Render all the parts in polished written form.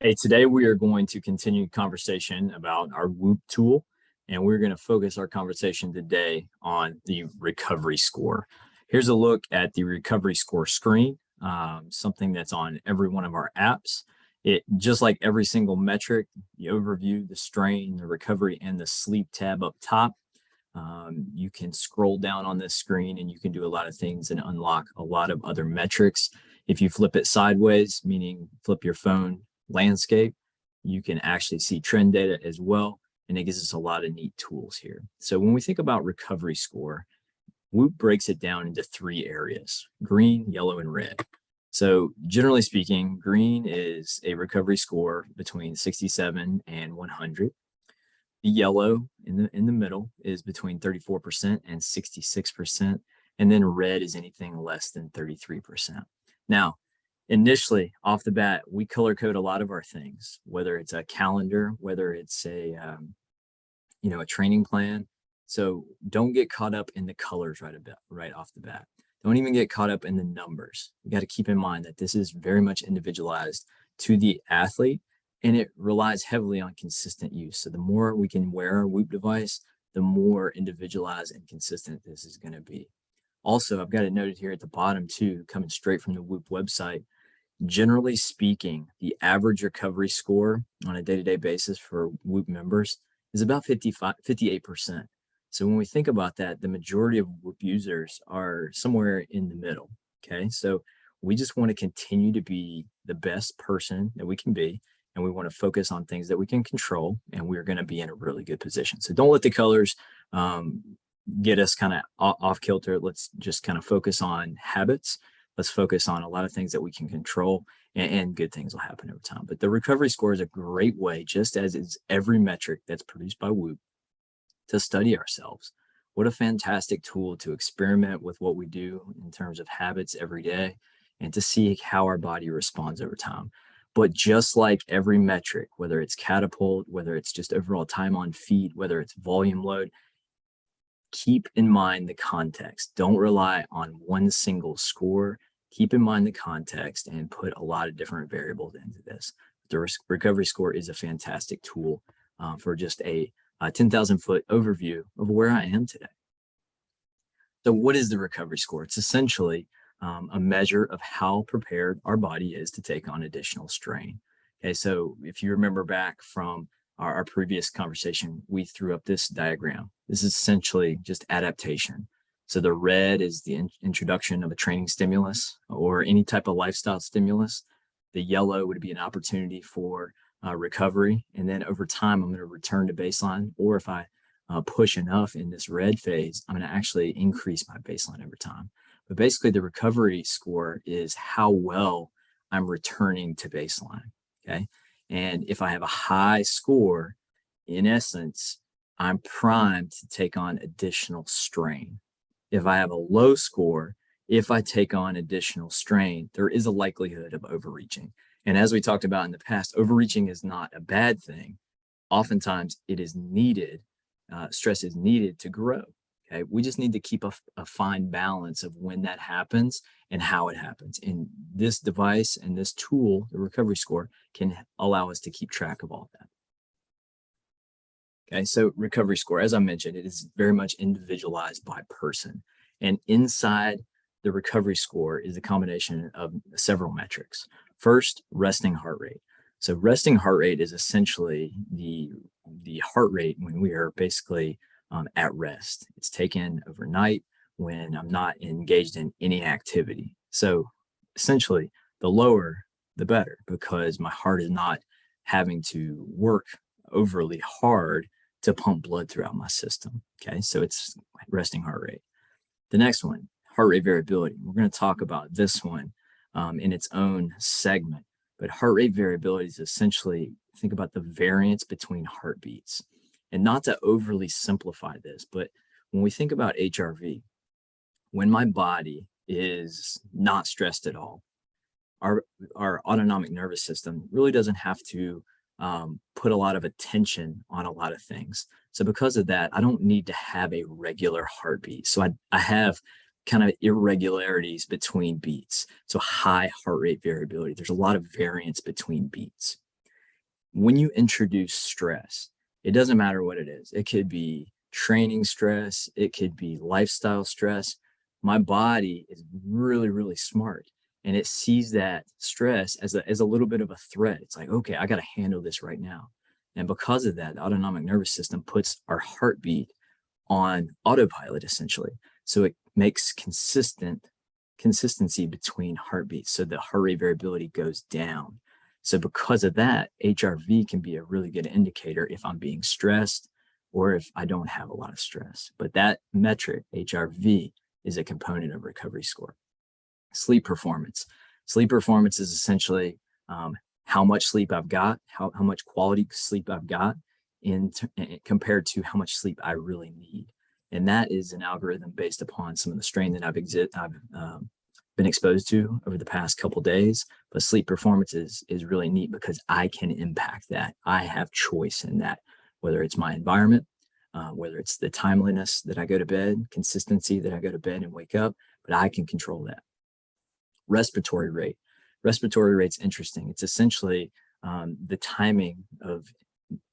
Hey, today we are going to continue conversation about our Whoop tool, and we're going to focus our conversation today on the recovery score. Here's a look at the recovery score screen, something that's on every one of our apps. It just like every single metric, the overview, the strain, the recovery, and the sleep tab up top. You can scroll down on this screen and you can do a lot of things and unlock a lot of other metrics. If you flip it sideways, meaning flip your phone landscape, you can actually see trend data as well. And it gives us a lot of neat tools here. So when we think about recovery score, Whoop breaks it down into three areas: green, yellow, and red. So generally speaking, green is a recovery score between 67 and 100. The yellow in the middle is between 34% and 66%, and then red is anything less than 33%. Now, initially off the bat, we color code a lot of our things, whether it's a calendar, whether it's a training plan. So don't get caught up in the colors right off the bat. Don't even get caught up in the numbers. You got to keep in mind that this is very much individualized to the athlete, and it relies heavily on consistent use. So the more we can wear a Whoop device, the more individualized and consistent this is going to be. Also, I've got it noted here at the bottom too, coming straight from the Whoop website. Generally speaking, the average recovery score on a day-to-day basis for Whoop members is about 58%. So when we think about that, the majority of Whoop users are somewhere in the middle. Okay. So we just want to continue to be the best person that we can be. And we want to focus on things that we can control. And we're going to be in a really good position. So don't let the colors get us kind of off kilter. Let's just kind of focus on habits. Let's focus on a lot of things that we can control, and good things will happen over time. But the recovery score is a great way, just as is every metric that's produced by Whoop, to study ourselves. What a fantastic tool to experiment with what we do in terms of habits every day and to see how our body responds over time. But just like every metric, whether it's catapult, whether it's just overall time on feet, whether it's volume load, keep in mind the context. Don't rely on one single score. Keep in mind the context and put a lot of different variables into this. The recovery score is a fantastic tool for just a 10,000 foot overview of where I am today. So what is the recovery score? It's essentially a measure of how prepared our body is to take on additional strain. Okay, so if you remember back from our previous conversation, we threw up this diagram. This is essentially just adaptation. So the red is the introduction of a training stimulus or any type of lifestyle stimulus. The yellow would be an opportunity for recovery. And then over time, I'm going to return to baseline. Or if I push enough in this red phase, I'm going to actually increase my baseline over time. But basically, the recovery score is how well I'm returning to baseline. Okay. And if I have a high score, in essence, I'm primed to take on additional strain. If I have a low score, if I take on additional strain, there is a likelihood of overreaching. And as we talked about in the past, overreaching is not a bad thing. Oftentimes, it is needed. Stress is needed to grow. Okay, we just need to keep a fine balance of when that happens and how it happens. And this device and this tool, the recovery score, can allow us to keep track of all of that. Okay, so recovery score, as I mentioned, it is very much individualized by person. And inside the recovery score is a combination of several metrics. First, resting heart rate. So resting heart rate is essentially the heart rate when we are basically at rest. It's taken overnight when I'm not engaged in any activity. So essentially, the lower, the better, because my heart is not having to work overly hard to pump blood throughout my system. Okay, so it's resting heart rate. The next one, heart rate variability. We're going to talk about this one in its own segment. But heart rate variability is essentially, think about the variance between heartbeats. And not to overly simplify this, but when we think about HRV, when my body is not stressed at all, our autonomic nervous system really doesn't have to put a lot of attention on a lot of things. So because of that, I don't need to have a regular heartbeat. So I have kind of irregularities between beats. So high heart rate variability. There's a lot of variance between beats. when you introduce stress, it doesn't matter what it is. It could be training stress, it could be lifestyle stress. My body is really, really smart, and it sees that stress as a little bit of a threat. It's like, okay, I got to handle this right now. And because of that, the autonomic nervous system puts our heartbeat on autopilot essentially. So it makes consistency between heartbeats. So the heart rate variability goes down. So because of that, HRV can be a really good indicator if I'm being stressed or if I don't have a lot of stress. But that metric, HRV, is a component of recovery score. Sleep performance. Sleep performance is essentially how much sleep I've got, how much quality sleep I've got compared to how much sleep I really need. And that is an algorithm based upon some of the strain that I've been exposed to over the past couple days. But sleep performance is really neat because I can impact that. I have choice in that, whether it's my environment, whether it's the timeliness that I go to bed, consistency that I go to bed and wake up, but I can control that. Respiratory rate. Respiratory rate's interesting. It's essentially the timing of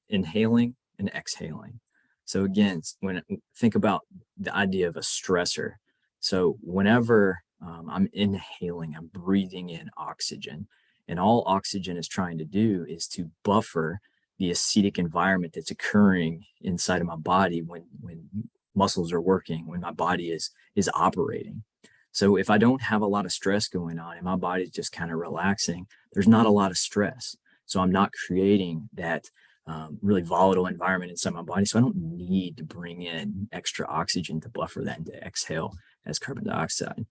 inhaling and exhaling. So again, when think about the idea of a stressor. So whenever I'm inhaling, I'm breathing in oxygen, and all oxygen is trying to do is to buffer the acidic environment that's occurring inside of my body when muscles are working, when my body is operating. So if I don't have a lot of stress going on and my body's just kind of relaxing, there's not a lot of stress. So I'm not creating that really volatile environment inside my body. So I don't need to bring in extra oxygen to buffer that and to exhale as carbon dioxide.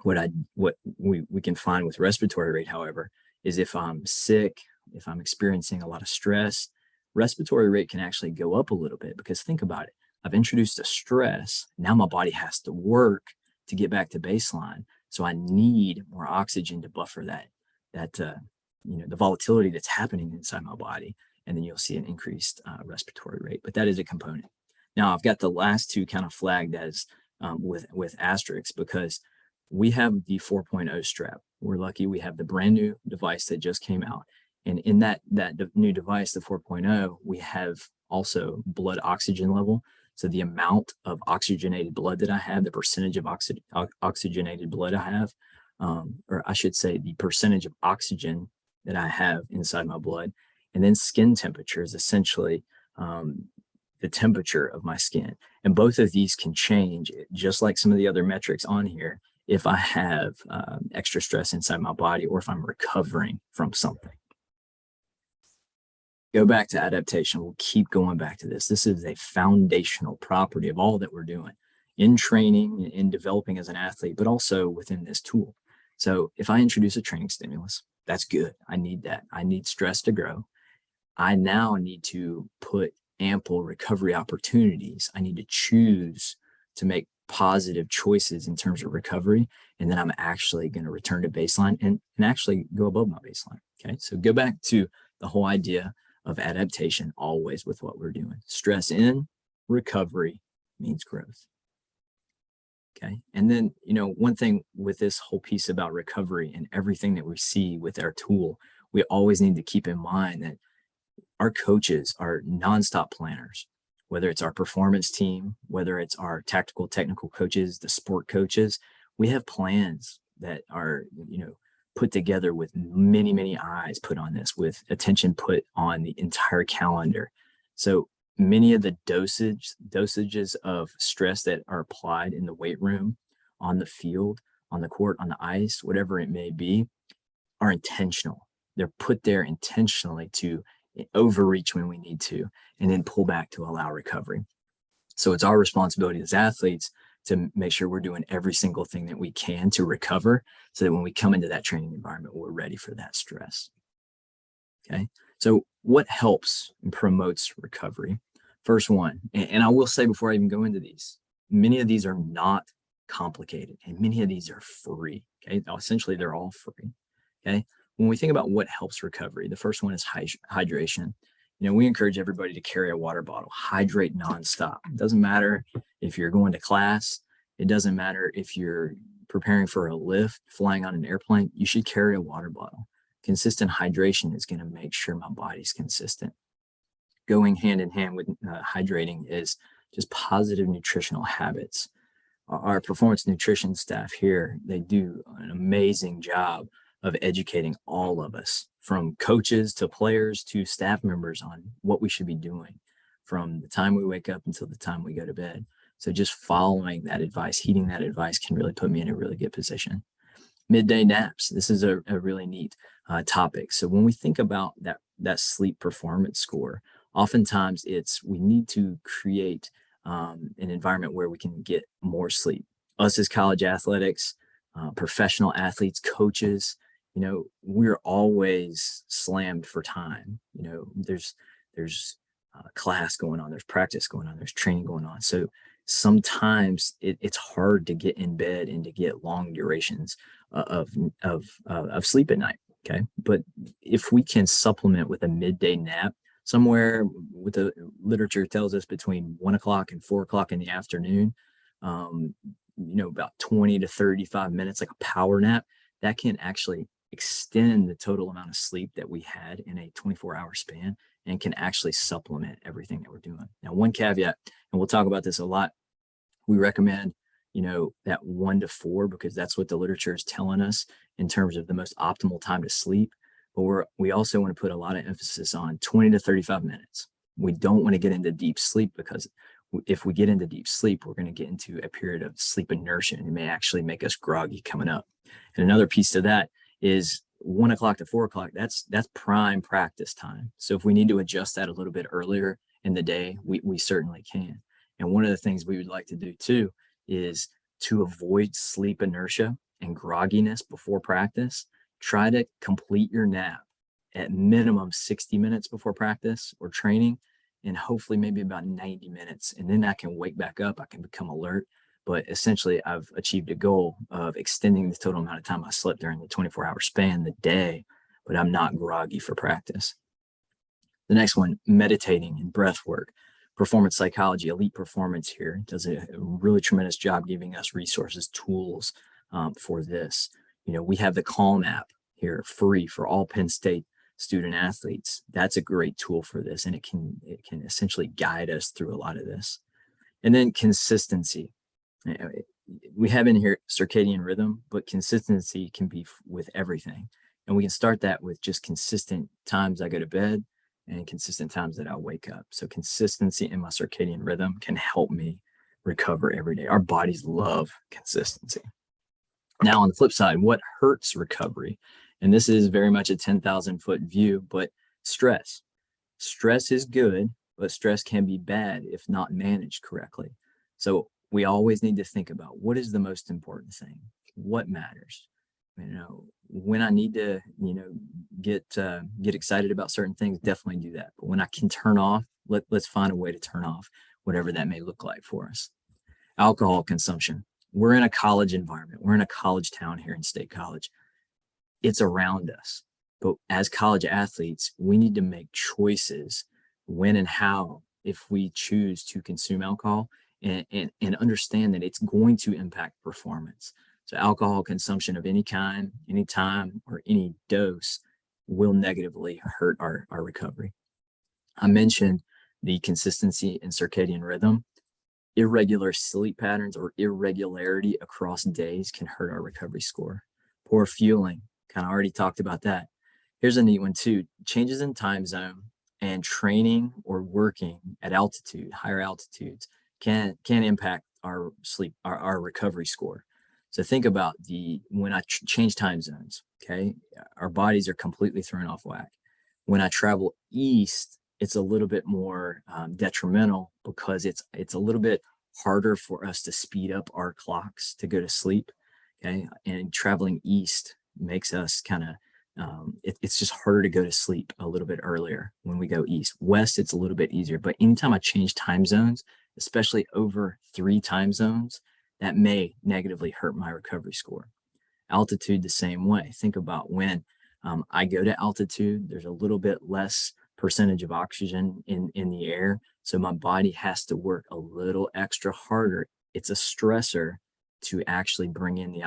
What we can find with respiratory rate, however, is if I'm sick, if I'm experiencing a lot of stress, respiratory rate can actually go up a little bit because think about it. I've introduced a stress. Now my body has to work to get back to baseline. So I need more oxygen to buffer the volatility that's happening inside my body. And then you'll see an increased respiratory rate, but that is a component. Now I've got the last two kind of flagged as with asterisks because we have the 4.0 strap. We're lucky we have the brand new device that just came out. And in that new device, the 4.0, we have also blood oxygen level. So the amount of oxygenated blood that I have, the percentage of oxygenated blood I have, or I should say the percentage of oxygen that I have inside my blood. And then skin temperature is essentially the temperature of my skin. And both of these can change, just like some of the other metrics on here, if I have extra stress inside my body or if I'm recovering from something. Go back to adaptation. We'll keep going back to this. This is a foundational property of all that we're doing in training, in developing as an athlete, but also within this tool. So if I introduce a training stimulus, that's good. I need that. I need stress to grow. I now need to put ample recovery opportunities. I need to choose to make positive choices in terms of recovery. And then I'm actually going to return to baseline and actually go above my baseline. Okay. So go back to the whole idea of adaptation always with what we're doing. Stress in, recovery means growth. Okay. And then, one thing with this whole piece about recovery and everything that we see with our tool, we always need to keep in mind that our coaches are nonstop planners, whether it's our performance team, whether it's our tactical, technical coaches, the sport coaches. We have plans that are, put together with many, many eyes put on this, with attention put on the entire calendar. So many of the dosages of stress that are applied in the weight room, on the field, on the court, on the ice, whatever it may be, are intentional. They're put there intentionally to overreach when we need to, and then pull back to allow recovery. So it's our responsibility as athletes to make sure we're doing every single thing that we can to recover so that when we come into that training environment, we're ready for that stress. Okay. So what helps and promotes recovery? First one, and I will say before I even go into these, many of these are not complicated and many of these are free. Okay. Essentially, they're all free. Okay. When we think about what helps recovery, the first one is hydration. We encourage everybody to carry a water bottle, hydrate nonstop. It doesn't matter if you're going to class. It doesn't matter if you're preparing for a lift, flying on an airplane. You should carry a water bottle. Consistent hydration is going to make sure my body's consistent. Going hand in hand with hydrating is just positive nutritional habits. Our performance nutrition staff here, they do an amazing job of educating all of us, from coaches to players to staff members, on what we should be doing from the time we wake up until the time we go to bed. So just following that advice, heeding that advice, can really put me in a really good position. Midday naps. This is a really neat topic. So when we think about that sleep performance score, oftentimes we need to create an environment where we can get more sleep. Us as college athletics, professional athletes, coaches, we're always slammed for time. There's class going on, there's practice going on, there's training going on. So sometimes it's hard to get in bed and to get long durations of sleep at night. Okay, but if we can supplement with a midday nap, somewhere with the literature tells us between 1 o'clock and 4 o'clock in the afternoon, about 20 to 35 minutes, like a power nap, that can actually extend the total amount of sleep that we had in a 24-hour span, and can actually supplement everything that we're doing. Now, one caveat, and we'll talk about this a lot, we recommend, that 1 to 4, because that's what the literature is telling us in terms of the most optimal time to sleep. But we also want to put a lot of emphasis on 20 to 35 minutes. We don't want to get into deep sleep, because if we get into deep sleep, we're going to get into a period of sleep inertia, and it may actually make us groggy coming up. And another piece to that is 1 o'clock to 4 o'clock. That's prime practice time. So if we need to adjust that a little bit earlier in the day, we certainly can. And one of the things we would like to do too is to avoid sleep inertia and grogginess before practice. Try to complete your nap at minimum 60 minutes before practice or training, and hopefully maybe about 90 minutes. And then I can wake back up, I can become alert. But essentially, I've achieved a goal of extending the total amount of time I slept during the 24-hour span, the day, but I'm not groggy for practice. The next one, meditating and breath work. Performance Psychology, Elite Performance here does a really tremendous job giving us resources, tools for this. We have the Calm app here, free for all Penn State student athletes. That's a great tool for this, and it can essentially guide us through a lot of this. And then consistency. We have in here circadian rhythm, but consistency can be with everything. And we can start that with just consistent times I go to bed and consistent times that I wake up. So consistency in my circadian rhythm can help me recover every day. Our bodies love consistency. Now, on the flip side, what hurts recovery? And this is very much a 10,000-foot view, but stress. Stress is good, but stress can be bad if not managed correctly. So we always need to think about, what is the most important thing? What matters? When I need to, get excited about certain things, definitely do that. But when I can turn off, let's find a way to turn off whatever that may look like for us. Alcohol consumption. We're in a college environment. We're in a college town here in State College. It's around us. But as college athletes, we need to make choices when and how, if we choose to consume alcohol, and understand that it's going to impact performance. So alcohol consumption of any kind, any time, or any dose will negatively hurt our recovery. I mentioned the consistency in circadian rhythm. Irregular sleep patterns or irregularity across days can hurt our recovery score. Poor fueling, kind of already talked about that. Here's a neat one too. Changes in time zone and training or working at altitude, higher altitudes, can impact our sleep, our recovery score. So think about when I change time zones, okay, our bodies are completely thrown off whack. When I travel east, it's a little bit more detrimental, because it's a little bit harder for us to speed up our clocks to go to sleep, okay? And traveling east makes us kind of, it's just harder to go to sleep a little bit earlier when we go east. West, it's a little bit easier, but anytime I change time zones, especially over 3 time zones, that may negatively hurt my recovery score. Altitude, the same way. Think about when I go to altitude, there's a little bit less percentage of oxygen in the air. So my body has to work a little extra harder. It's a stressor to actually bring in the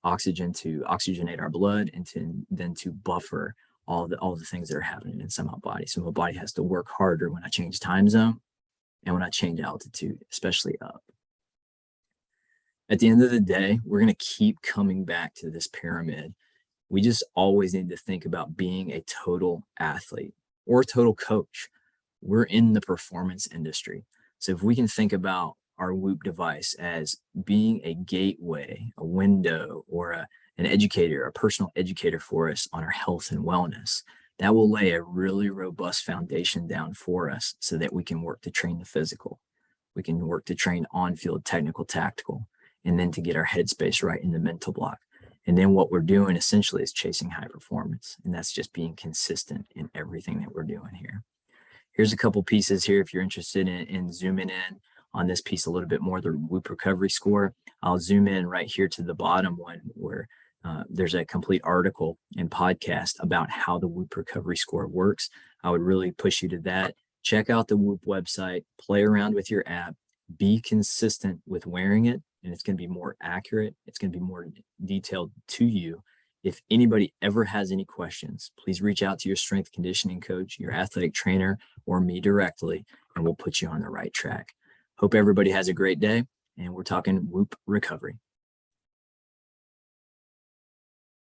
oxygen to oxygenate our blood and then to buffer all the things that are happening inside my body. So my body has to work harder when I change time zone and when I change altitude, especially up. At the end of the day, we're going to keep coming back to this pyramid. We just always need to think about being a total athlete or a total coach. We're in the performance industry. So if we can think about our Whoop device as being a gateway, a window, or an educator, a personal educator for us on our health and wellness, that will lay a really robust foundation down for us so that we can work to train the physical. We can work to train on-field technical, tactical, and then to get our headspace right in the mental block. And then what we're doing essentially is chasing high performance. And that's just being consistent in everything that we're doing here. Here's a couple pieces here if you're interested in zooming in on this piece a little bit more, the Whoop recovery score. I'll zoom in right here to the bottom one where there's a complete article and podcast about how the Whoop recovery score works. I would really push you to that. Check out the Whoop website, play around with your app, be consistent with wearing it, and it's going to be more accurate. It's going to be more detailed to you. If anybody ever has any questions, please reach out to your strength conditioning coach, your athletic trainer, or me directly, and we'll put you on the right track. Hope everybody has a great day, and we're talking Whoop recovery.